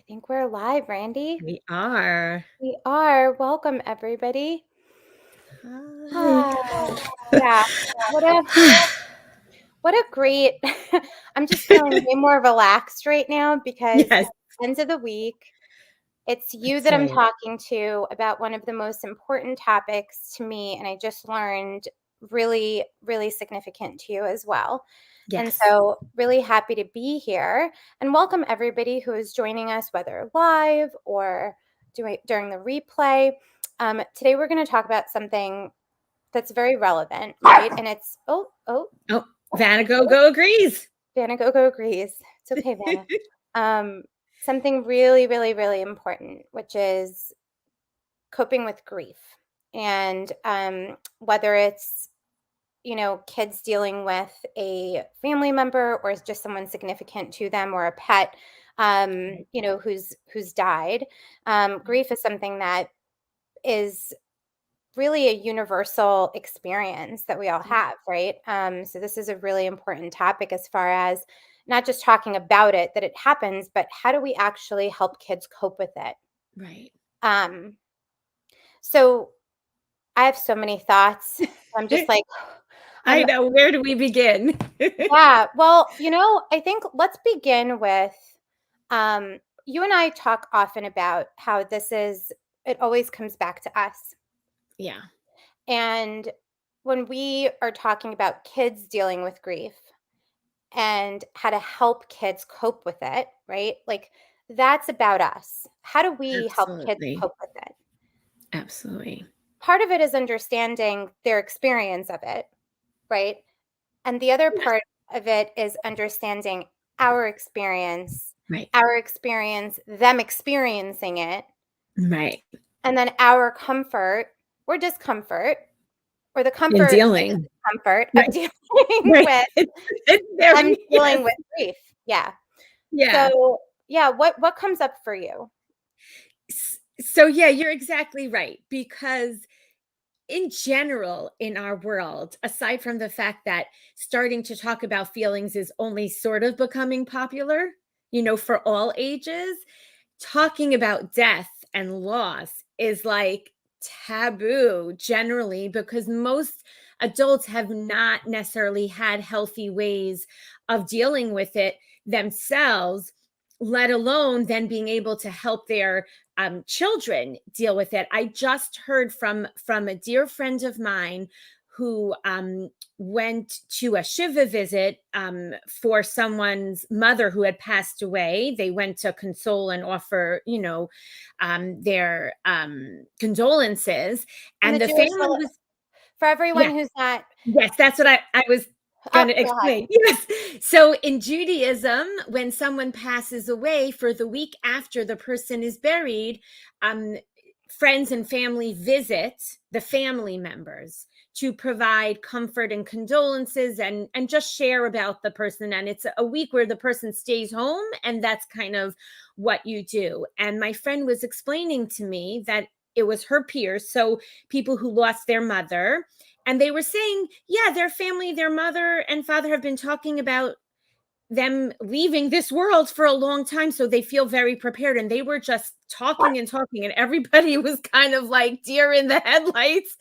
think we're live, Randy. We are. We are. Welcome, everybody. Hi. Ah, yeah. What a what a great. I'm just feeling way more relaxed right now because Yes, end of the week. It's you that's that I'm right. talking to about one of the most important topics to me, and I just learned really, really significant to you as well. And Yes. so, really happy to be here and welcome everybody who is joining us, whether live or during the replay. Today, we're going to talk about something that's very relevant, right? And it's, Oh, Vanna Go agrees. Vanna Go agrees. It's okay, Vanna. Um, Something really, really, really important, which is coping with grief. And whether it's kids dealing with a family member or just someone significant to them or a pet, who's died. Grief is something that is really a universal experience that we all have, right? So this is a really important topic as far as not just talking about it, that it happens, but how do we actually help kids cope with it? Right. Um, so I have so many thoughts. I'm just like, I I'm know. Where do we begin? Yeah, well, I think let's begin with you and I talk often about how it always comes back to us. Yeah. And when we are talking about kids dealing with grief and how to help kids cope with it, right? Like that's about us. How do we help kids Absolutely. cope with it? Absolutely. Part of it is understanding their experience of it, right? And the other Yes. part of it is understanding our Right. experience, them experiencing it, Right. and then our comfort or discomfort, or the In comfort and dealing. discomfort of Right. dealing Right. with It's them very, yes. dealing with grief. Yeah. Yeah. So, yeah, what comes up for you? So, yeah, you're exactly right. Because in general, in our world, aside from the fact that starting to talk about feelings is only sort of becoming popular, for all ages, talking about death and loss is like taboo generally because most adults have not necessarily had healthy ways of dealing with it themselves, let alone then being able to help their children deal with it. I just heard from a dear friend of mine who went to a Shiva visit for someone's mother who had passed away. They went to console and offer, their condolences. And the And the Jewish family was, for everyone yes, who's not yes, that's what I was going to go ahead. explain. Yes. So in Judaism, when someone passes away, for the week after the person is buried, um, friends and family visit the family members to provide comfort and condolences and just share about the person. And it's a week where the person stays home, and that's kind of what you do. And my friend was explaining to me that it was her peers, so people who lost their mother, and they were saying, yeah, their family, their mother and father have been talking about them leaving this world for a long time. So they feel very prepared. And they were just talking and talking. And everybody was kind of like deer in the headlights.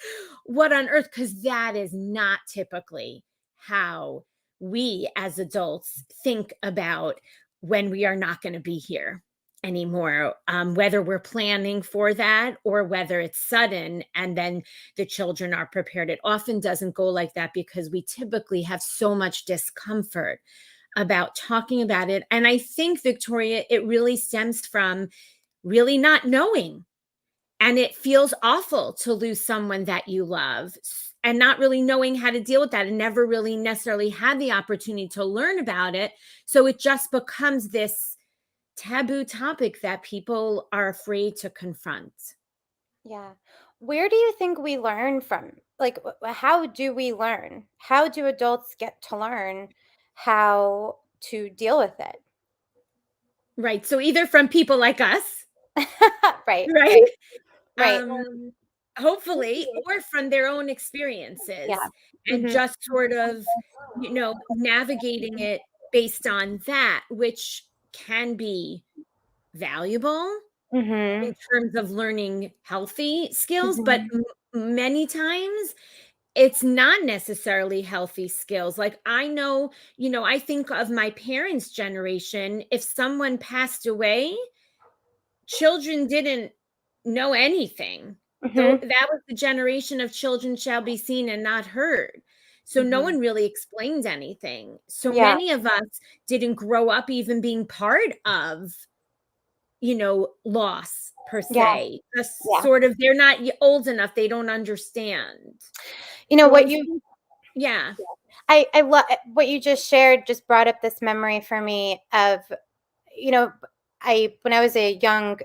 What on earth? Because that is not typically how we as adults think about when we are not going to be here anymore, whether we're planning for that or whether it's sudden and then the children are prepared. It often doesn't go like that because we typically have so much discomfort about talking about it. And I think, Victoria, it really stems from really not knowing. And it feels awful to lose someone that you love and not really knowing how to deal with that and never really necessarily had the opportunity to learn about it. So it just becomes this taboo topic that people are afraid to confront. Yeah. Where do you think we learn from? Like, how do we learn? How do adults get to learn how to deal with it? Right. So either from people like us, Right, right? right, right. Hopefully, or from their own experiences Yeah. and Mhm. just sort of, navigating it based on that, which can be valuable in Mhm. terms of learning healthy skills, but Mhm. many times it's not necessarily healthy skills. Like I know, I think of my parents' generation. If someone passed away, children didn't know anything. Though Mhm. that was the generation of children shall be seen and not heard. So no Mhm. one really explained anything. So Yeah. many of us didn't grow up even being part of, loss per Yeah. se. Just Yeah. sort of they're not old enough, they don't understand. You know So what I you think yeah. I love what you just shared just brought up this memory for me of, you know, I when I was a young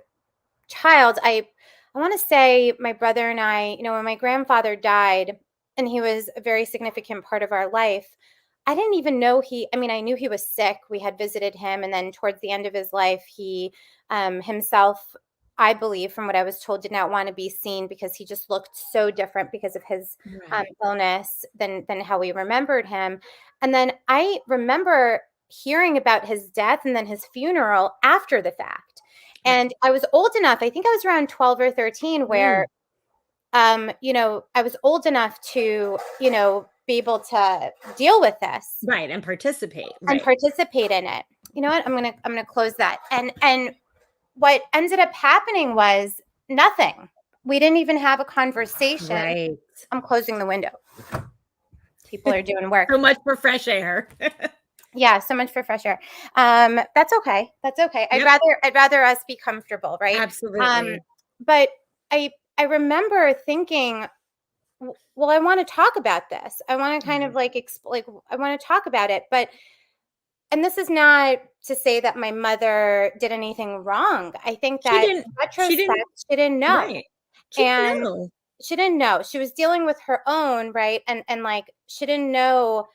child, I want to say my brother and I, when my grandfather died and he was a very significant part of our life, I didn't even know I mean, I knew he was sick. We had visited him, and then towards the end of his life, he himself, I believe, from what I was told, did not want to be seen because he just looked so different because of his Right. illness than how we remembered him. And then I remember hearing about his death and then his funeral after the fact. Right. And I was old enough, I think I was around 12 or 13, where, Mm, I was old enough to, be able to deal with this right, and participate, and right. participate in it. You know what? I'm gonna close that. And what ended up happening was nothing. We didn't even have a conversation. Right. I'm closing the window. People are doing work. So much for fresh air. Yeah, so much for fresh air. That's okay. That's okay. I'd Yep, rather I'd rather us be comfortable, right? Um, absolutely. but I remember thinking, well, I want to talk about this. I want to kind of Right. like explain. I want to talk about it, but and this is not to say that my mother did anything wrong. I think She that didn't in she didn't retrospect, she didn't know, right. She didn't and know. she didn't know. She was dealing with her own, right? And like she didn't know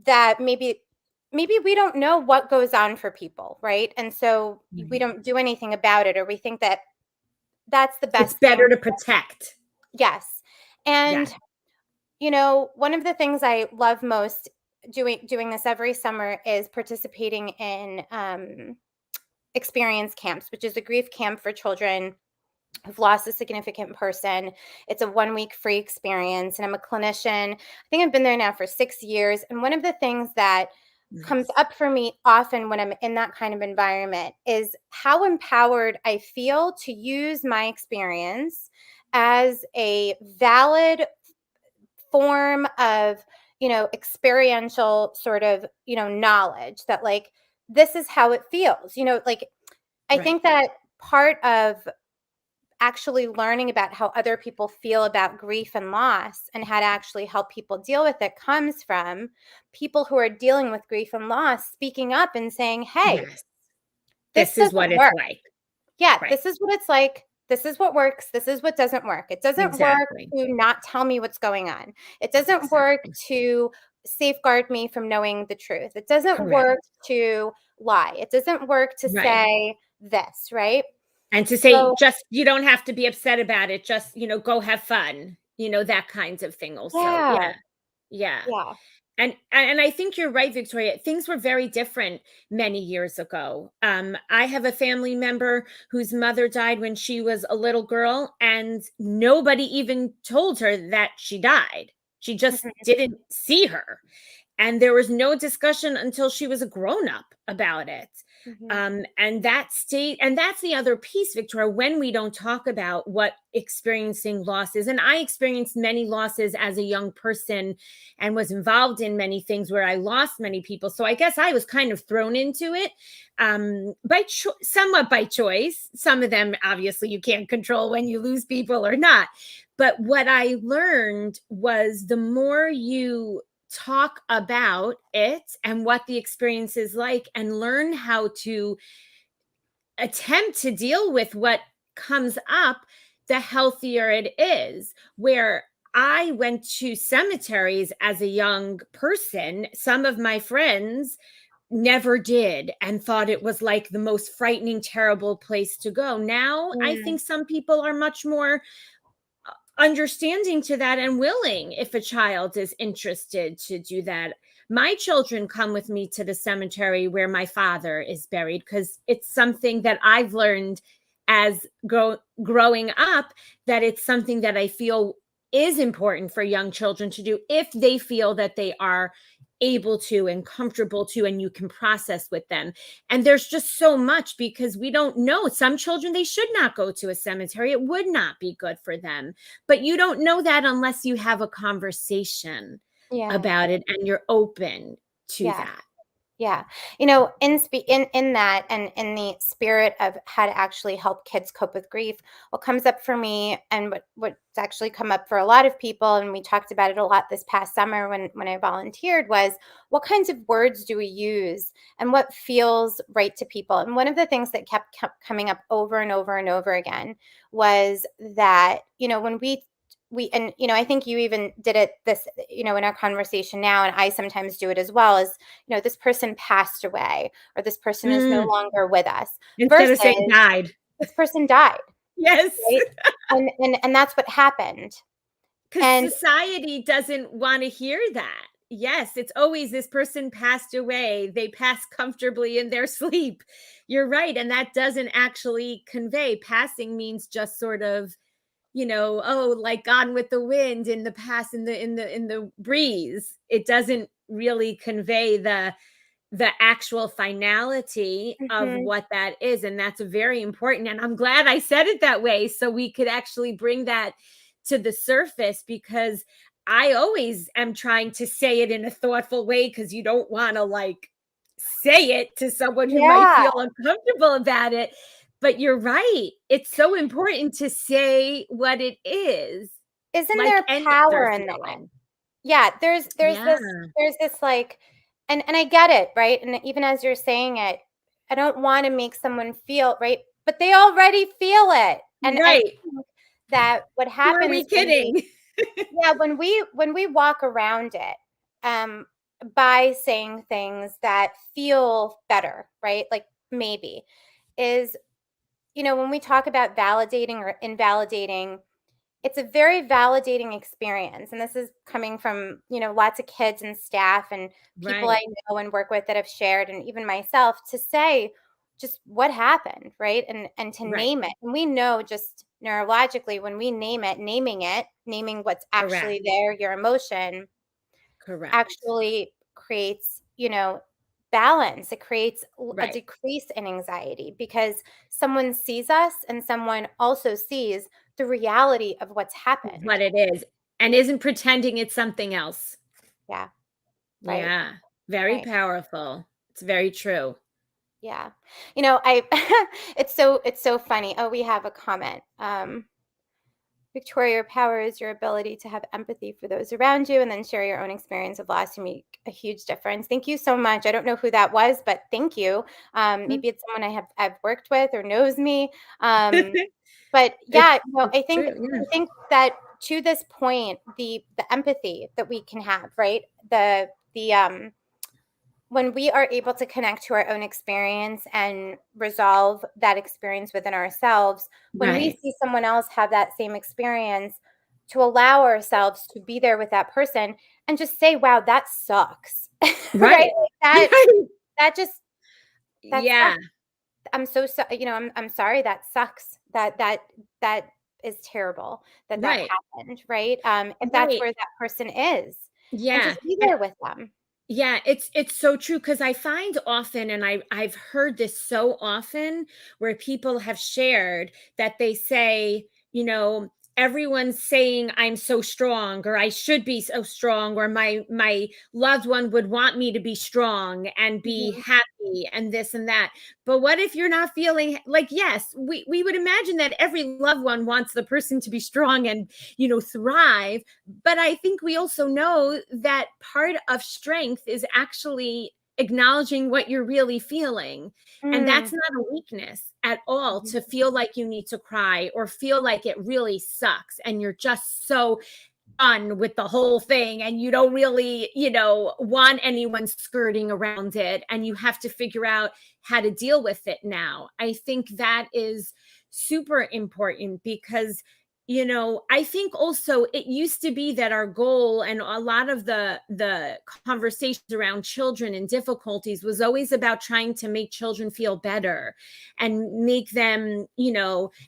that maybe we don't know what goes on for people, right? And so we Right. don't do anything about it, or we think that that's the It's best thing. better to protect. Yes. Yeah. And one of the things I love most doing this every summer is participating in experience camps, which is a grief camp for children who've lost a significant person. It's a 1 week free experience, and I'm a clinician. I think I've been there now for 6 years. And one of the things that comes Nice. up for me often when I'm in that kind of environment is how empowered I feel to use my experience as a valid form of, experiential sort of, knowledge that, like, this is how it feels. Like, I Right. think that part of actually learning about how other people feel about grief and loss and how to actually help people deal with it comes from people who are dealing with grief and loss speaking up and saying, "Hey, Yes. this This is doesn't what it's work. like. Yeah, Right. this is what it's like. This is what works. This is what doesn't work. It doesn't work Exactly. to not tell me what's going on. It doesn't work Exactly. to safeguard me from knowing the truth. It doesn't Correct. work to lie. It doesn't work to Right. say this, right?" And to say So, just you don't have to be upset about it, just, go have fun, that kinds of thing also. Yeah. yeah, Yeah. yeah. And I think you're right, Victoria. Things were very different many years ago. I have a family member whose mother died when she was a little girl, and nobody even told her that she died. She just Mhm, didn't see her. And there was no discussion until she was a grown up about it. mhm. And that's the other piece, Victoria, when we don't talk about what experiencing loss is. And I experienced many losses as a young person and was involved in many things where I lost many people. So I guess I was kind of thrown into it somewhat by choice. Some of them, obviously, you can't control when you lose people or not. But what I learned was the more you talk about it and what the experience is like and learn how to attempt to deal with what comes up, the healthier it is. Where I went to cemeteries as a young person, some of my friends never did and thought it was like the most frightening, terrible place to go. Now, I Mm, think some people are much more understanding to that and willing if a child is interested to do that. My children come with me to the cemetery where my father is buried because it's something that I've learned as growing up, that it's something that I feel is important for young children to do if they feel that they are able to and comfortable to, and you can process with them. And there's just so much, because we don't know. Some children, they should not go to a cemetery. It would not be good for them. But you don't know that unless you have a conversation Yeah. about it and you're open to Yeah. that. Yeah. In that, and in the spirit of how to actually help kids cope with grief, what comes up for me, and what's actually come up for a lot of people, and we talked about it a lot this past summer when I volunteered, was what kinds of words do we use and what feels right to people. And one of the things that kept coming up over and over and over again was that, when and I think you even did it this, in our conversation now, and I sometimes do it as well, is, this person passed away, or this person is no Mm, longer with us, instead of versus saying died. this person died, Yes. right? And that's what happened. Because And society doesn't want to hear that. Yes, it's always this person passed away. They passed comfortably in their sleep. You're right. And that doesn't actually convey. Passing means just sort of, oh, like Gone with the Wind, in the past, in the breeze. It doesn't really convey the actual finality of mhm, what that is. And that's very important. And I'm glad I said it that way, so we could actually bring that to the surface, because I always am trying to say it in a thoughtful way, because you don't want to like say it to someone who might yeah, feel uncomfortable about it. But you're right. It's so important to say what it is, isn't like there any other power in that? feeling. Yeah, there's Yeah. this like, and I get it, right? And even as you're saying it, I don't want to make someone feel right, but they already feel it. And I Right. think that what Who are we happens when we, kidding? yeah, when we walk around it, um, by saying things that feel better, right? Like, maybe is, when we talk about validating or invalidating, it's a very validating experience, and this is coming from, lots of kids and staff and people I Right. know and work with that have shared, and even myself, to say just what happened, right? And to Right. name it. And we know, just neurologically, when we naming what's Correct. actually there, your emotion Correct. actually creates, balance. It creates a Right. decrease in anxiety, because someone sees us and someone also sees the reality of what's happened. What it is, and isn't pretending it's something else. Yeah, right, Yeah. Very right. powerful. It's very true. Yeah. I it's so funny. Oh, we have a comment. Victoria, your power is your ability to have empathy for those around you and then share your own experience of loss to make a huge difference. Thank you so much. I don't know who that was, but thank you. Mm. Maybe it's someone I've worked with or knows me. Um, but It's yeah, it's I think true, yeah. that, to this point, the empathy that we can have, right? The when we are able to connect to our own experience and resolve that experience within ourselves, when we Right. see someone else have that same experience, to allow ourselves to be there with that person and just say, wow, that sucks. Right? Right. Like, that Right. that just that Yeah. sucks. I'm so I'm sorry, that sucks. That is terrible that Right. happened, right? If that's Right. where that person is, and Yeah. just be And there with them. yeah, it's so true, because I find often, and I've heard this so often, where people have shared that they say, everyone's saying I'm so strong, or I should be so strong, or my loved one would want me to be strong and be Mhm. happy and this and that. But what if you're not feeling like, yes, we would imagine that every loved one wants the person to be strong and, thrive. But I think we also know that part of strength is actually acknowledging what you're really feeling. And Mm. that's not a weakness at all, Mhm. to feel like you need to cry or feel like it really sucks and you're just so done with the whole thing, and you don't really, want anyone skirting around it, and you have to figure out how to deal with it now. I think that is super important, because I think also it used to be that our goal and a lot of the conversations around children and difficulties was always about trying to make children feel better and make them,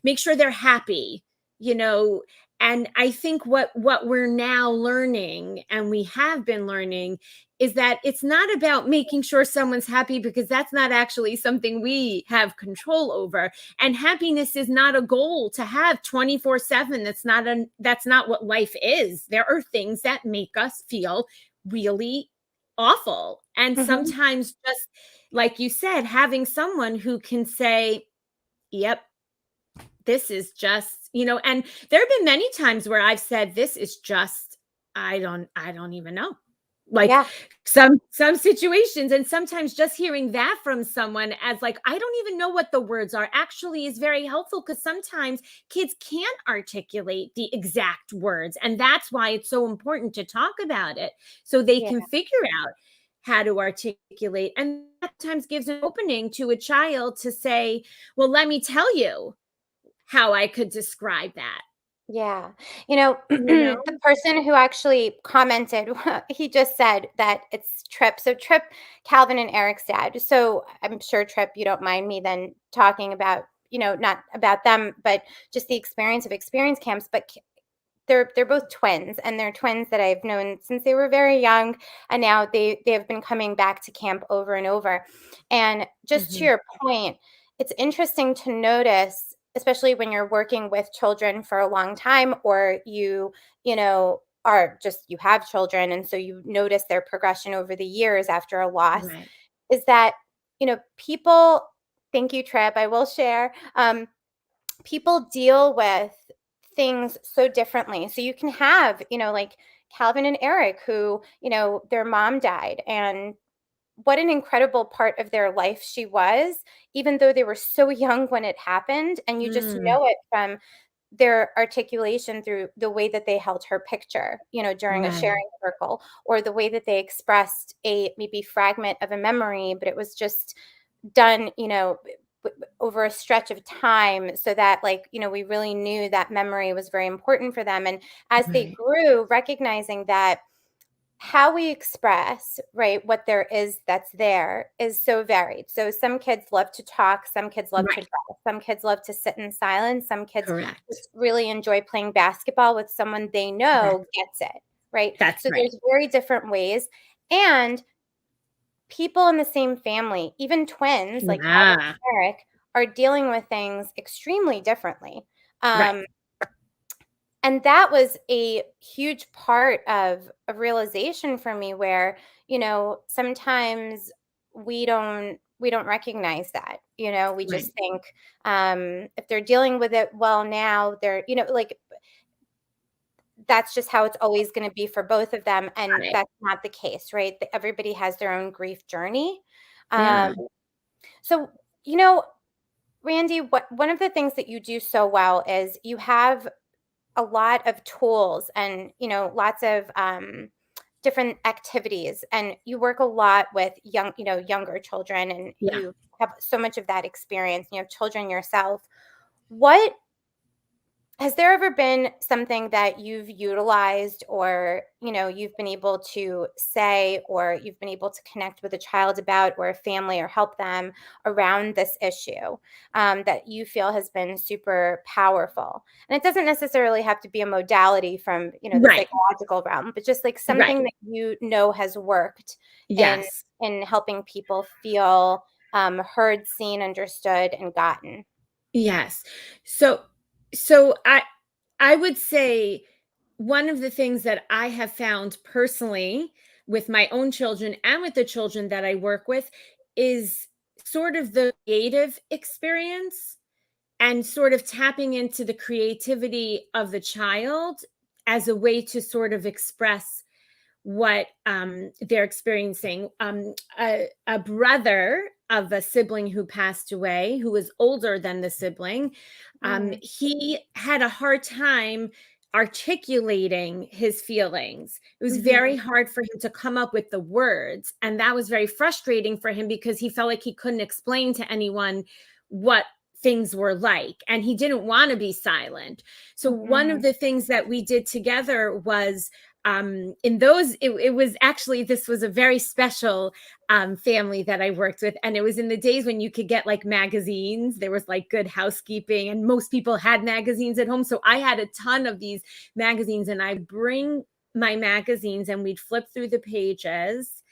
make sure they're happy, you know. And I think what we're now learning, and we have been learning, is that it's not about making sure someone's happy, because that's not actually something we have control over. And happiness is not a goal to have 24/7. That's not what life is. There are things that make us feel really awful. And Mhm. sometimes, just like you said, having someone who can say, "Yep, this is just," and there have been many times where I've said, "This is just, I don't even know." Like, Yeah. some situations, and sometimes just hearing that from someone, as like, I don't even know what the words are, actually is very helpful, because sometimes kids can't articulate the exact words, and that's why it's so important to talk about it, so they Yeah. can figure out how to articulate. And that times gives an opening to a child to say, "Well, let me tell you how I could describe that." Yeah. You know? The person who actually commented, he just said that it's Trip. So Trip, Calvin and Eric's dad. So I'm sure Trip, you don't mind me then talking about, not about them, but just the experience of experience camps. But they're both twins, and they're twins that I've known since they were very young, and now they have been coming back to camp over and over. And just to Mhm. your point, it's interesting to notice, especially when you're working with children for a long time, or are just you have children, and so you notice their progression over the years after a loss, Right. is that people. Thank you, Trip. I will share. People deal with things so differently. So you can have, like Calvin and Eric, who, their mom died, and what an incredible part of their life she was, even though they were so young when it happened. And you just Mm, know it from their articulation through the way that they held her picture, during a right. sharing circle, or the way that they expressed a maybe fragment of a memory, but it was just done, over a stretch of time, so that, like, we really knew that memory was very important for them. And as they Right. grew, recognizing that how we express, right, what there is that's there is so varied. So some kids love to talk, some kids love to Right. draw, some kids love to sit in silence, some kids Correct. just really enjoy playing basketball with someone they That know gets it, right? that's So right. there's very different ways. And people in the same family, even twins like Calvin Yeah. and Eric, are dealing with things extremely differently. Right. Um, and that was a huge part of a realization for me, where, sometimes we don't recognize that. We Right. just think, if they're dealing with it well now, they're, like, that's just how it's always going to be for both of them, and Right. that's not the case, right? Everybody has their own grief journey. Yeah. um, so, you know, Randy, one of the things that you do so well is you have a lot of tools, and, lots of different activities, and you work a lot with younger children, and Yeah. you have so much of that experience. You have children yourself. What Has there ever been something that you've utilized, or, you've been able to say, or you've been able to connect with a child about, or a family, or help them around this issue, that you feel has been super powerful? And it doesn't necessarily have to be a modality from, the Right. psychological realm, but just like Right. something that has worked in Yes. helping people feel heard, seen, understood, and gotten. Yes. So so I would say one of the things that I have found personally with my own children and with the children that I work with is sort of the creative experience, and sort of tapping into the creativity of the child as a way to sort of express what they're experiencing. A brother of a sibling who passed away, who was older than the sibling, Mm, he had a hard time articulating his feelings. It was mhm. very hard for him to come up with the words. And that was very frustrating for him, because he felt like he couldn't explain to anyone what things were like, and he didn't want to be silent. So one of Mhm. the things that we did together was, in those, it was actually, this was a very special family that I worked with, and it was in the days when you could get like magazines. There was like Good Housekeeping, and most people had magazines at home, so I had a ton of these magazines, and I bring my magazines and we'd flip through the pages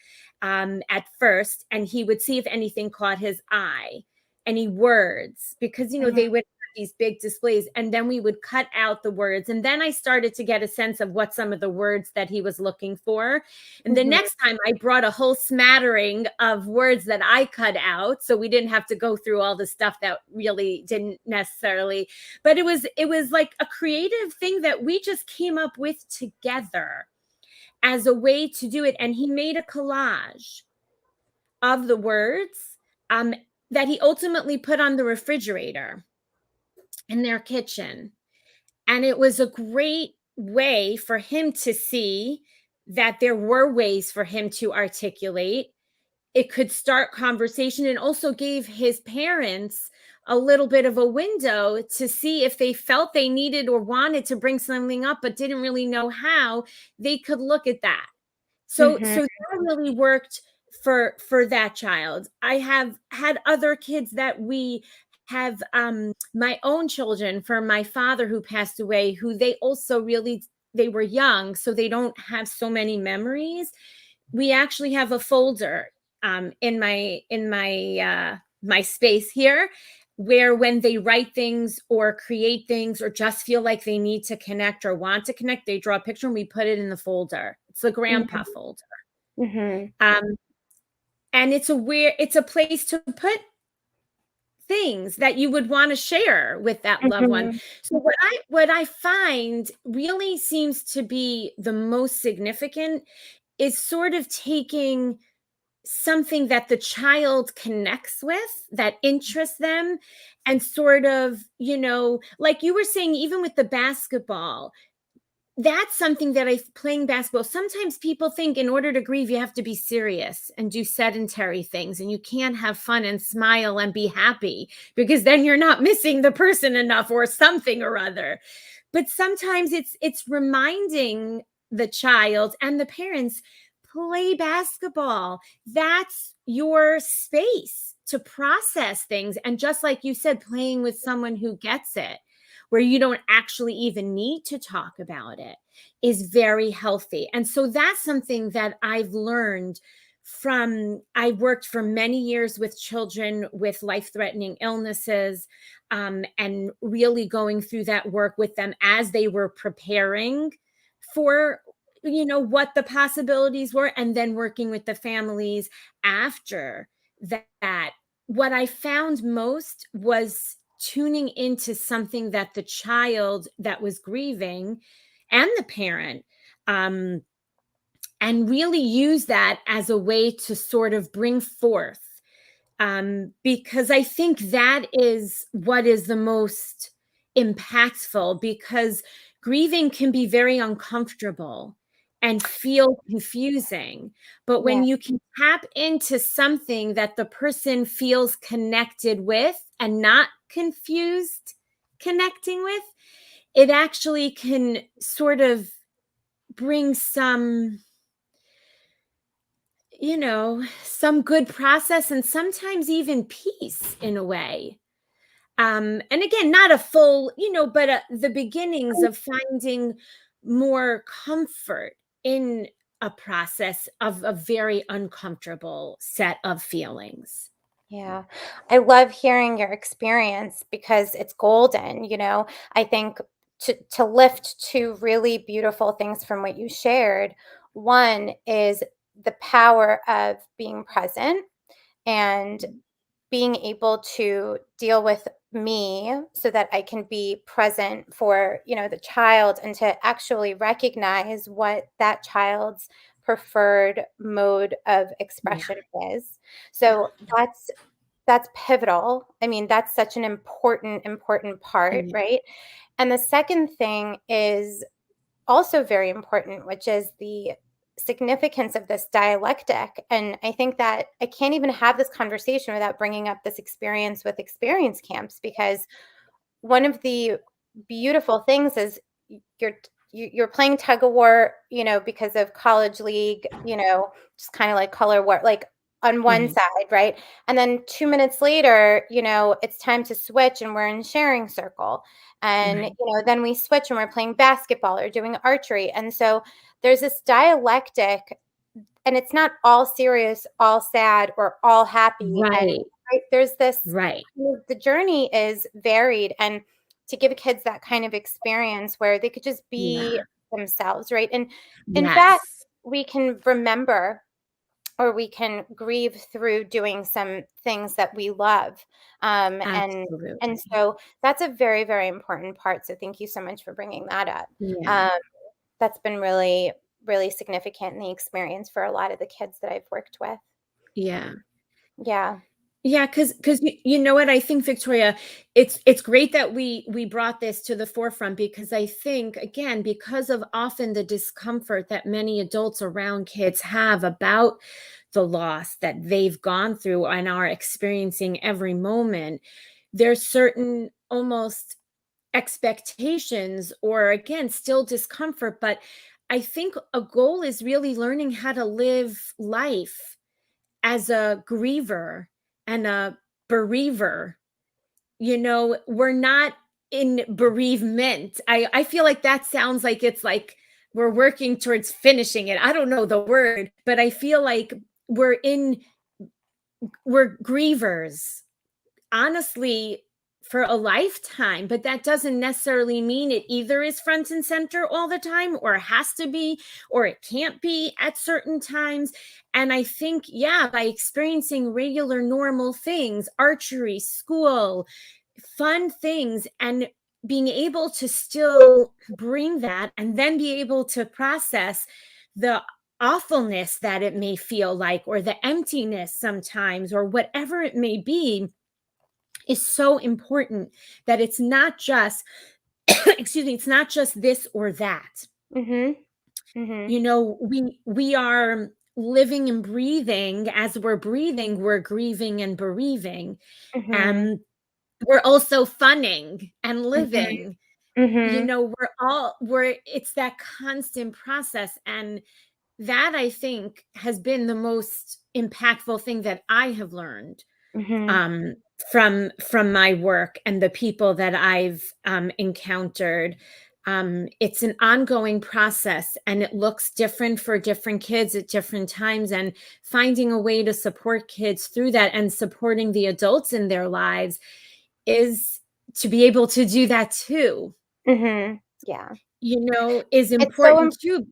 at first, and he would see if anything caught his eye, any words, because Mhm. they would have these big displays, and then we would cut out the words, and then I started to get a sense of what some of the words that he was looking for. And the Mhm. next time I brought a whole smattering of words that I cut out, so we didn't have to go through all the stuff that really didn't necessarily, but it was like a creative thing that we just came up with together as a way to do it. And he made a collage of the words, um, that he ultimately put on the refrigerator in their kitchen. And it was a great way for him to see that there were ways for him to articulate. It could start conversation, and also gave his parents a little bit of a window to see if they felt they needed or wanted to bring something up but didn't really know how. They could look at that. So Mhm. that really worked for that child. I have had other kids that we have, my own children for my father who passed away, who they also really, they were young, so they don't have so many memories. We actually have a folder in my my space here, where when they write things or create things or just feel like they need to connect or want to connect, they draw a picture and we put it in the folder. It's the grandpa Mhm. folder. Mhm. Um, and it's a place to put things that you would want to share with that loved one. Mhm. So what I find really seems to be the most significant is sort of taking something that the child connects with, that interests them, and sort of, like you were saying, even with the basketball, that's something that I playing basketball. Sometimes people think in order to grieve, you have to be serious and do sedentary things, and you can't have fun and smile and be happy because then you're not missing the person enough or something or other. But sometimes it's reminding the child and the parents, play basketball. That's your space to process things. And just like you said, playing with someone who gets it, where you don't actually even need to talk about it, is very healthy. And so that's something that I've learned from, I worked for many years with children with life-threatening illnesses, and really going through that work with them as they were preparing for what the possibilities were, and then working with the families after that. What I found most was tuning into something that the child that was grieving and the parent, um, and really use that as a way to sort of bring forth, because I think that is what is the most impactful, because grieving can be very uncomfortable and feel confusing. But Yeah. when you can tap into something that the person feels connected with and not confused connecting with, it actually can sort of bring some good process and sometimes even peace in a way. And again, not a full, but the beginnings of finding more comfort in a process of a very uncomfortable set of feelings. Yeah. I love hearing your experience because it's golden, I think to lift two really beautiful things from what you shared. One is the power of being present and being able to deal with me so that I can be present for, the child, and to actually recognize what that child's preferred mode of Yeah, expression is. yeah, So that's pivotal. I mean, that's such an important part, yeah. right? And the second thing is also very important, which is the significance of this dialectic. And I think that I can't even have this conversation without bringing up this experience with experience camps, because one of the beautiful things is you're playing tug of war, because of college league, just kind of like color war, like on one Mhm. side, right? And then 2 minutes later, it's time to switch and we're in sharing circle. And, Right. then we switch and we're playing basketball or doing archery. And so there's this dialectic, and it's not all serious, all sad, or all happy. And Right. right, there's this, Right. the journey is varied. And to give kids that kind of experience where they could just be Yeah. themselves, right? And in fact, Yes. we can remember, or we can grieve through doing some things that we love. And Absolutely. so that's a very, very important part. So thank you so much for bringing that up. Yeah. Um, that's been really, really significant in the experience for a lot of the kids that I've worked with. Yeah. Yeah. Yeah, because you know what? I think, Victoria, it's great that we brought this to the forefront, because I think, again, because of often the discomfort that many adults around kids have about the loss that they've gone through and are experiencing every moment, there's certain almost expectations, or again, still discomfort. But I think a goal is really learning how to live life as a griever and a bereaver. We're not in bereavement. I feel like that sounds like it's like we're working towards finishing it. I don't know the word, but I feel like we're in we're grievers, honestly, for a lifetime. But that doesn't necessarily mean it either is front and center all the time, or has to be, or it can't be at certain times. And I think, yeah, by experiencing regular normal things, archery, school, fun things, and being able to still bring that, and then be able to process the awfulness that it may feel like, or the emptiness sometimes, or whatever it may be, is so important. That it's not just excuse me, it's not just this or that. Mhm. Mhm. We are living and breathing. As we're breathing, we're grieving and bereaving, Mhm. and we're also funning and Mhm. living. Mhm. We're it's that constant process. And that, I think, has been the most impactful thing that I have learned, Mhm. um, from my work and the people that I've encountered. It's an ongoing process, and it looks different for different kids at different times. And finding a way to support kids through that, and supporting the adults in their lives, is to be able to do that too. Mhm. Yeah. Is It's so important too.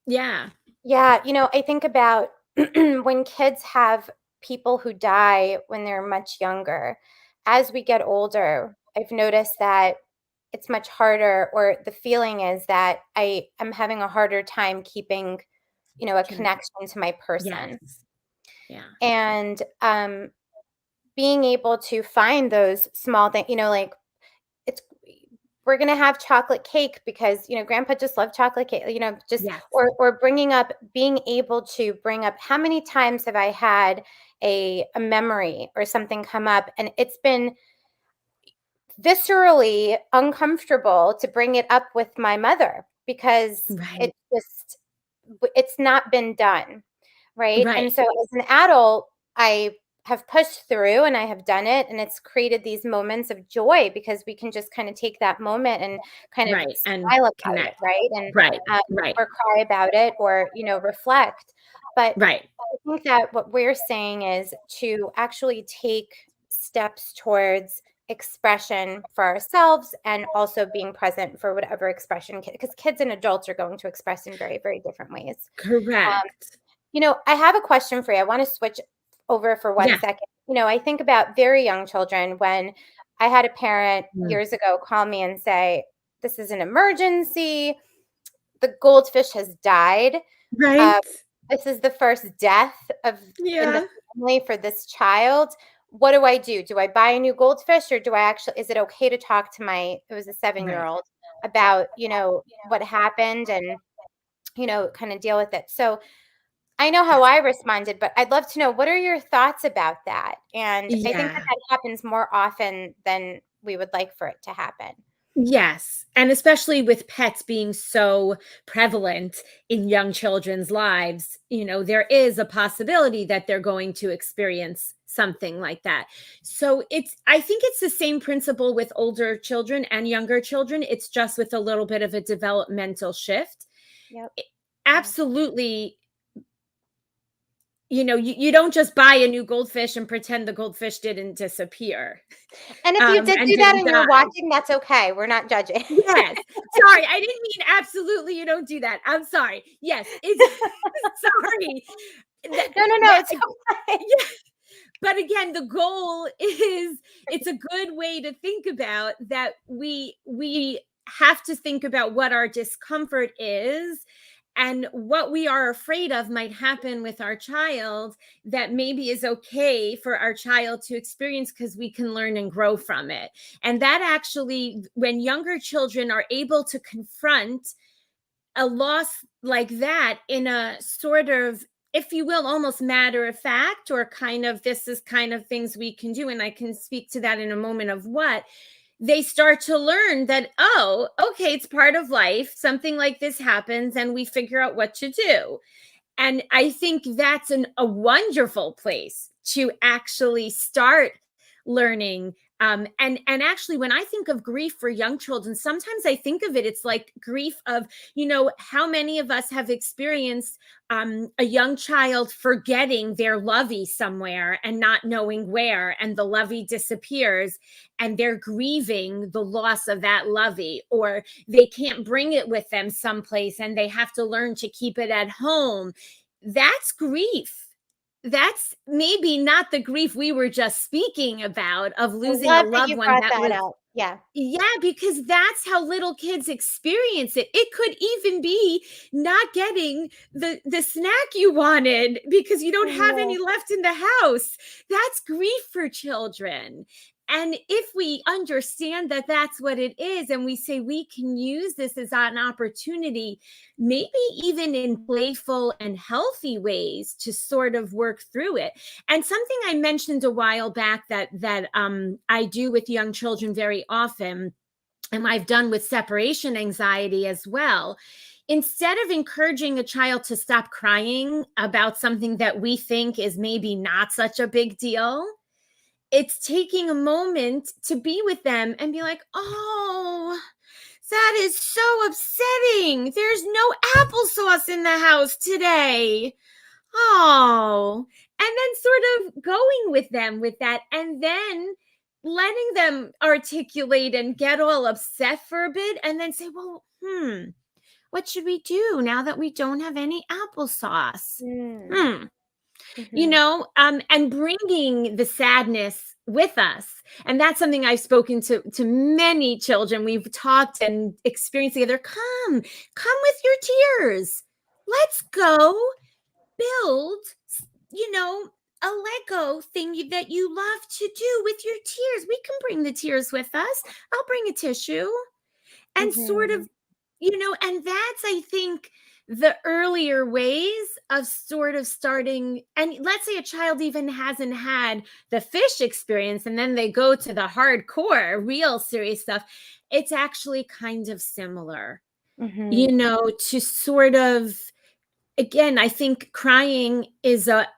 Yeah. Yeah, I think about when kids have people who die when they're much younger. As we get older, I've noticed that it's much harder, or the feeling is that I am having a harder time keeping, a Connect. connection to my Yes. person. Yeah. And being able to find those small things, like it's we're gonna have chocolate cake because, grandpa just loved chocolate cake, just Yes. or bringing up being able to bring up how many times have I had a memory or something come up, and it's been viscerally uncomfortable to bring it up with my mother because Right. it's not been done, right? And Right. so as an adult, I have pushed through and I have done it, and it's created these moments of joy because we can just kind of take that moment and kind of Right. And smile about it, connect. right? And Right. Right. or cry about it, or reflect. But Right. I think that what we're saying is to actually take steps towards expression for ourselves, and also being present for whatever expression, because kids and adults are going to express in very, very different ways. Um, Correct. I have a question for you. I want to switch over for one Yeah. second. I think about very young children. When I had a parent Mm. years ago call me and say, "This is an emergency. The goldfish has died. Uh, Right? this is the first death of in the Yeah. family for this child. What do I do? Do I buy a new goldfish, or do I actually? Is it okay to talk to my? It was a 7-year Right. old about what happened, and kind of deal with it. So I know how I responded, but I'd love to know, what are your thoughts about that? And I think that Yeah. that happens more often than we would like for it to happen. Yes. And especially with pets being so prevalent in young children's lives, there is a possibility that they're going to experience something like that. So I think it's the same principle with older children and younger children. It's just with a little bit of a developmental shift. Yep. Yeah. Absolutely. You don't just buy a new goldfish and pretend the goldfish didn't disappear And if you did and do that didn't and you're die. watching, that's okay. We're not judging. Yes. Sorry, I didn't mean absolutely you don't do that. I'm sorry. Yes, it's sorry. That, No, no, no, that it's okay. yeah. But again, the goal is it's a good way to think about that we have to think about what our discomfort is and what we are afraid of might happen with our child that maybe is okay for our child to experience because we can learn and grow from it. And that actually, when younger children are able to confront a loss like that in a sort of, if you will, almost matter of fact, or kind of, this is kind of things we can do, and I can speak to that in a moment of what they start to learn that, oh, okay, it's part of life. Something like this happens and we figure out what to do. And I think that's a wonderful place to actually start learning. And actually, when I think of grief for young children, sometimes I think of it, it's like grief of, how many of us have experienced a young child forgetting their lovey somewhere and not knowing where, and the lovey disappears, and they're grieving the loss of that lovey, or they can't bring it with them someplace and they have to learn to keep it at home. That's grief. That's maybe not the grief we were just speaking about of I losing a love that loved you one brought that that was. up. Yeah. Yeah, because that's how little kids experience it. It could even be not getting the snack you wanted because you don't I have any know. left in the house. That's grief for children. And if we understand that that's what it is, and we say we can use this as an opportunity, maybe even in playful and healthy ways to sort of work through it. And something I mentioned a while back that I do with young children very often, and I've done with separation anxiety as well. Instead of encouraging a child to stop crying about something that we think is maybe not such a big deal, it's taking a moment to be with them and be like, oh, that is so upsetting. There's no applesauce in the house today. Oh, and then sort of going with them with that, and then letting them articulate and get all upset for a bit, and then say, well, what should we do now that we don't have any applesauce? Mm. Hmm. Mhm. And bringing the sadness with us. And that's something I've spoken to many children. We've talked and experienced together. Come with your tears. Let's go build, you know, a Lego thing that you love to do with your tears. We can bring the tears with us. I'll bring a tissue and sort of, Mhm. and that's, I think, the earlier ways of sort of starting. And let's say a child even hasn't had the fish experience and then they go to the hardcore, real serious stuff. It's actually kind of similar, Mhm. to sort of, again, I think crying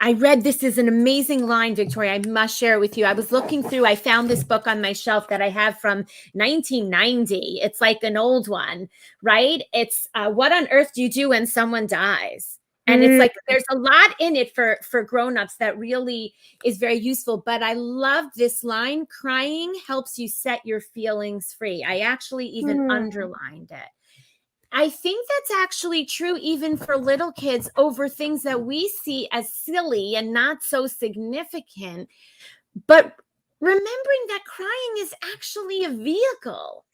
I read, this is an amazing line, Victoria. I must share it with you. I was looking through, I found this book on my shelf that I have from 1990. It's like an old one, right? It's What on Earth Do You Do When Someone Dies? And it's Mm. like, there's a lot in it for grownups that really is very useful. But I love this line: crying helps you set your feelings free. I actually even Mm. underlined it. I think that's actually true even for little kids over things that we see as silly and not so significant. But remembering that crying is actually a vehicle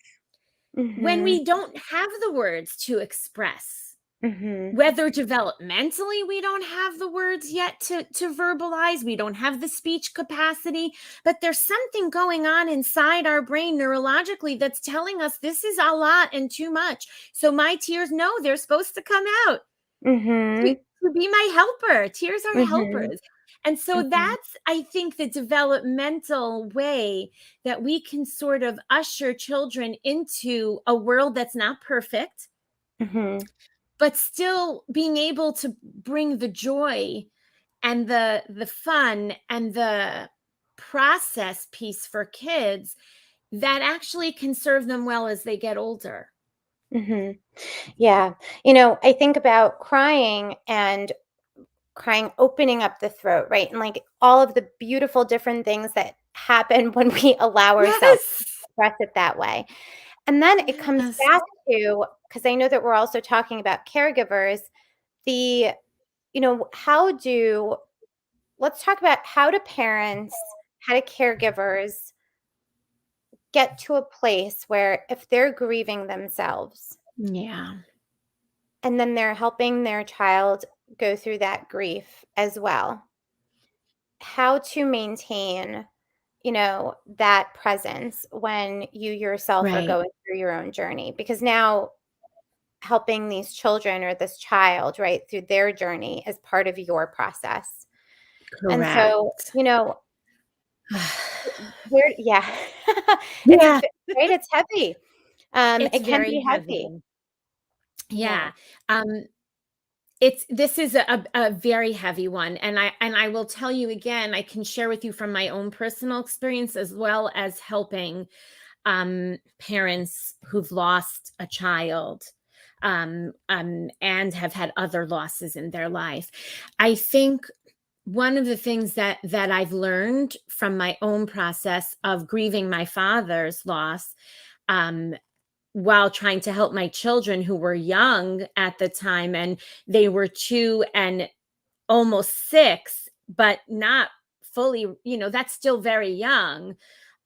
when Mhm. we don't have the words to express. Mhm. Whether developmentally we don't have the words yet to verbalize, we don't have the speech capacity, but there's something going on inside our brain neurologically that's telling us this is a lot and too much. So my tears, no, they're supposed to come out. Mhm. to be my helper. Tears are Mhm. helpers. And so Mhm. that's, I think, the developmental way that we can sort of usher children into a world that's not perfect, Mhm. but still being able to bring the joy and the fun and the process piece for kids that actually can serve them well as they get older. Mhm. Yeah. I think about crying and crying opening up the throat, right? And like all of the beautiful different things that happen when we allow ourselves to Yes. express it that way. And then it comes Yes. back to, because I know that we're also talking about caregivers, the, how do, let's talk about how do caregivers get to a place where if they're grieving themselves Yeah. and then they're helping their child go through that grief as well, how to maintain, that presence when you yourself are Right. going through your own journey, because now helping these children or this child, right, through their journey is part of your process. And so, Correct. where yeah. It's Yeah, right, it's heavy. it's It can very be heavy. heavy. Yeah. Yeah. Um, it's this is a very heavy one, and I will tell you again, I can share with you from my own personal experience as well as helping parents who've lost a child and have had other losses in their life. I think one of the things that I've learned from my own process of grieving my father's loss, um, while trying to help my children who were young at the time, and they were 2 and almost 6, but not fully, that's still very young.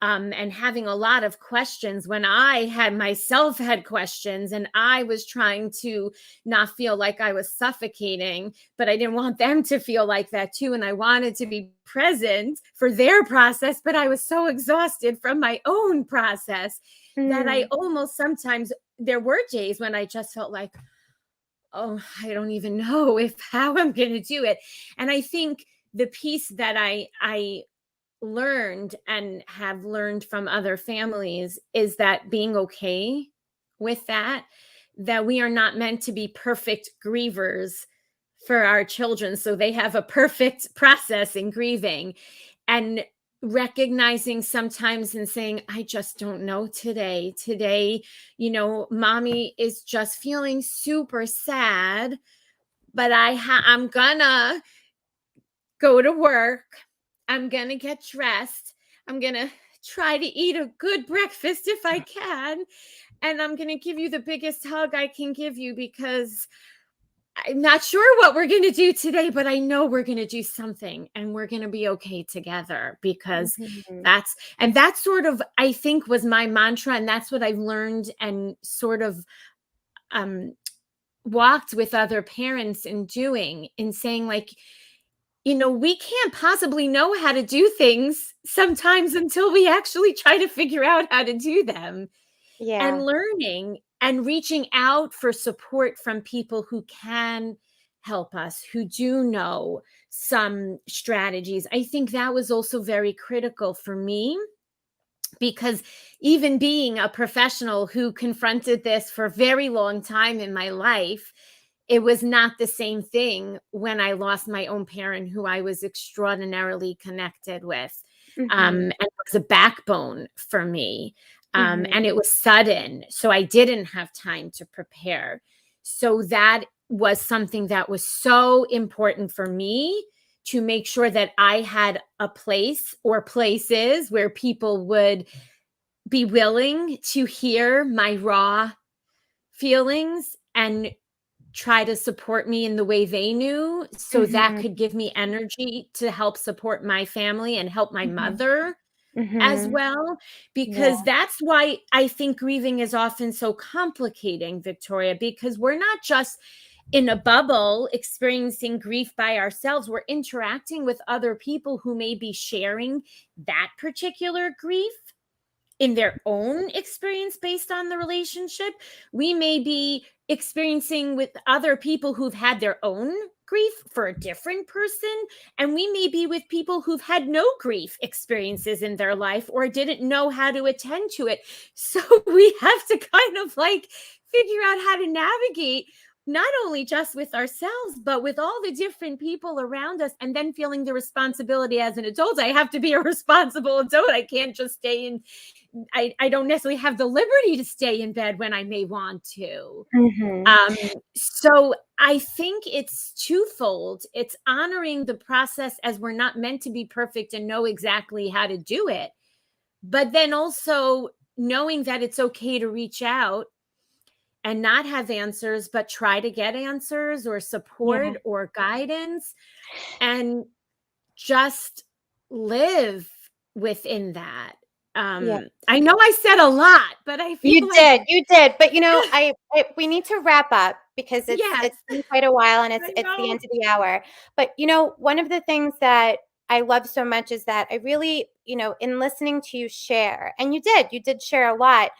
And having a lot of questions when I had myself had questions, and I was trying to not feel like I was suffocating, but I didn't want them to feel like that too. And I wanted to be present for their process, but I was so exhausted from my own process that I Mm, almost sometimes, there were days when I just felt like, oh, I don't even know if how I'm going to do it. And I think the piece that I learned and have learned from other families is that being okay with that we are not meant to be perfect grievers for our children so they have a perfect process in grieving, and recognizing sometimes and saying, I just don't know today, mommy is just feeling super sad, but I'm gonna go to work, I'm gonna get dressed, I'm gonna try to eat a good breakfast if I can, and I'm gonna give you the biggest hug I can give you, because I'm not sure what we're going to do today, but I know we're going to do something and we're going to be okay together, because mhm, that's sort of, I think, was my mantra. And that's what I've learned and sort of um, walked with other parents in doing, in saying, like, we can't possibly know how to do things sometimes until we actually try to figure out how to do them, yeah. and learning and reaching out for support from people who can help us, who do know some strategies. I think that was also very critical for me, because even being a professional who confronted this for a very long time in my life, it was not the same thing when I lost my own parent who I was extraordinarily connected with. Mhm, And it was a backbone for me. mhm, And it was sudden. So I didn't have time to prepare. So that was something that was so important for me, to make sure that I had a place or places where people would be willing to hear my raw feelings and try to support me in the way they knew, so that mhm, could give me energy to help support my family and help my mhm, mother as mhm. well, Yeah. because that's why I think grieving is often so complicating, Victoria, because we're not just in a bubble experiencing grief by ourselves. We're interacting with other people who may be sharing that particular grief, in their own experience based on the relationship. We may be experiencing with other people who've had their own grief for a different person. And we may be with people who've had no grief experiences in their life or didn't know how to attend to it. So we have to kind of like figure out how to navigate not only just with ourselves, but with all the different people around us, and then feeling the responsibility as an adult. I have to be a responsible adult. I can't just stay in. I don't necessarily have the liberty to stay in bed when I may want to. Mhm. Um, so I think it's twofold. It's honoring the process as we're not meant to be perfect and know exactly how to do it, but then also knowing that it's okay to reach out and not have answers, but try to get answers or support Yeah. or guidance, and just live within that. Yeah. I know I said a lot, but I feel like, You did, but, we need to wrap up because it's yes, been quite a while and I it's the know. end of the hour. But, one of the things that I love so much is that I really, in listening to you share, and you did share a lot,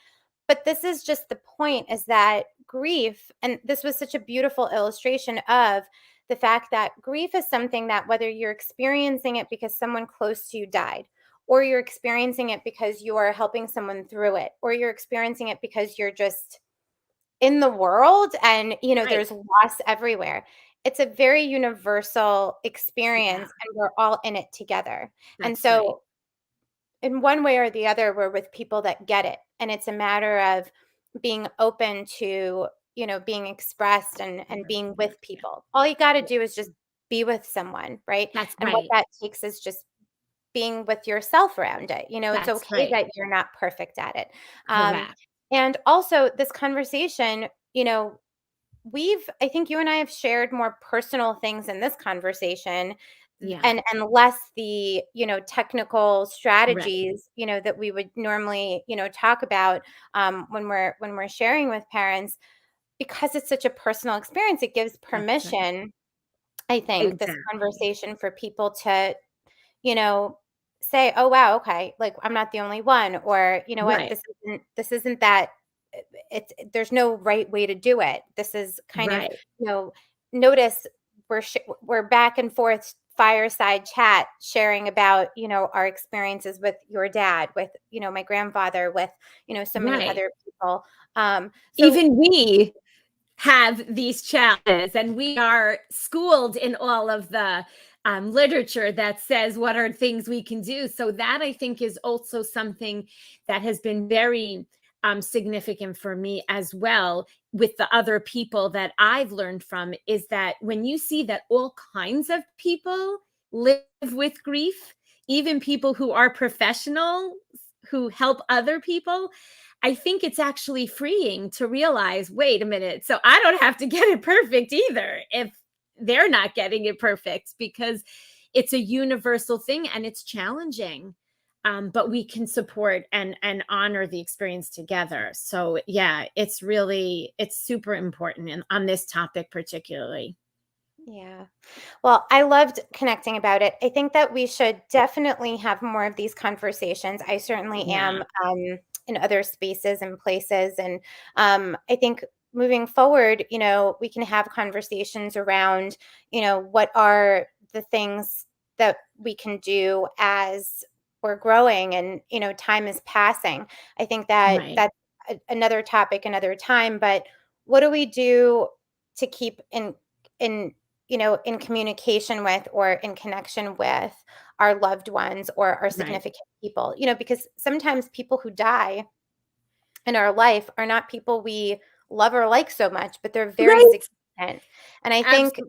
but this is just the point, is that grief, and this was such a beautiful illustration of the fact that grief is something that, whether you're experiencing it because someone close to you died, or you're experiencing it because you are helping someone through it, or you're experiencing it because you're just in the world and, Right. there's loss everywhere. It's a very universal Yeah, experience and we're all in it together. And that's right. so in one way or the other, we're with people that get it. And it's a matter of being open to, being expressed and being with people. All you got to do is just be with someone, right? That's And what right. that takes is just being with yourself around it. It's That's okay right. that you're not perfect at it. Um, Correct. and also, this conversation, I think you and I have shared more personal things in this conversation, Yeah. and less the, technical Right. strategies, that we would normally, talk about, when we're sharing with parents, because it's such a personal experience. It gives That's right. permission, I think, this Exactly. conversation for people to, you know, say, "Oh, wow, okay, like, I'm not the only one," or, "You know what? Right. This isn't that there's no right way to do it." This is kind of, Right. you know, notice we're back and forth fireside chat sharing about, our experiences with your dad, with, my grandfather, with, so many Right. other people. So Even we have these challenges, and we are schooled in all of the literature that says what are things we can do. So that, I think, is also something that has been very significant for me as well, with the other people that I've learned from, is that when you see that all kinds of people live with grief, even people who are professionals who help other people, I think it's actually freeing to realize, wait a minute, so I don't have to get it perfect either if they're not getting it perfect, because it's a universal thing and it's challenging. But we can support and honor the experience together. So yeah, it's super important on this topic particularly. yeah. Well, I loved connecting about it. I think that we should definitely have more of these conversations. I certainly Yeah, am, in other spaces and places. And I think moving forward, we can have conversations around, what are the things that we can do as we're growing and, time is passing. I think that right, that's another topic, another time. But what do we do to keep in in communication with or in connection with our loved ones or our right, significant people, because sometimes people who die in our life are not people we love or like so much, but they're very right. significant. And I think,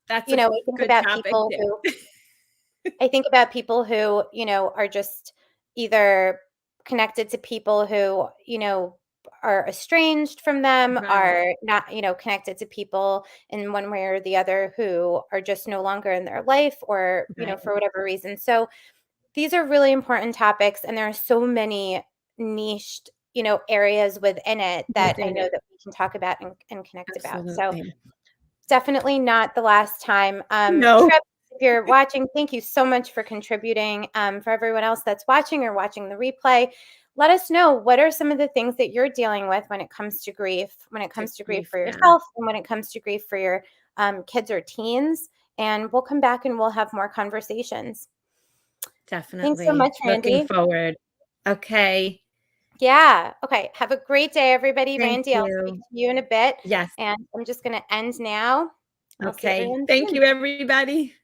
Absolutely, that's a I think good about topic people who too. are just either connected to people who, are estranged from them, Right, are not, connected to people in one way or the other who are just no longer in their life or, right, for whatever reason. So these are really important topics and there are so many niched, areas within it that I within know it. that we can talk about and connect about. So Absolutely. definitely not the last time. No. Trip, if you're watching, thank you so much for contributing. For everyone else that's watching or watching the replay, let us know, what are some of the things that you're dealing with when it comes to grief, when it comes to grief grief, for yeah. yourself, and when it comes to grief for your kids or teens. And we'll come back and we'll have more conversations. Thanks so Definitely. much, Looking Randy. forward. Okay. Yeah. Okay. Have a great day, everybody. Thank Randy, I'll speak you. to you in a bit. Yes. And I'm just going to end now. I'll see Okay. everyone Thank soon. you, everybody.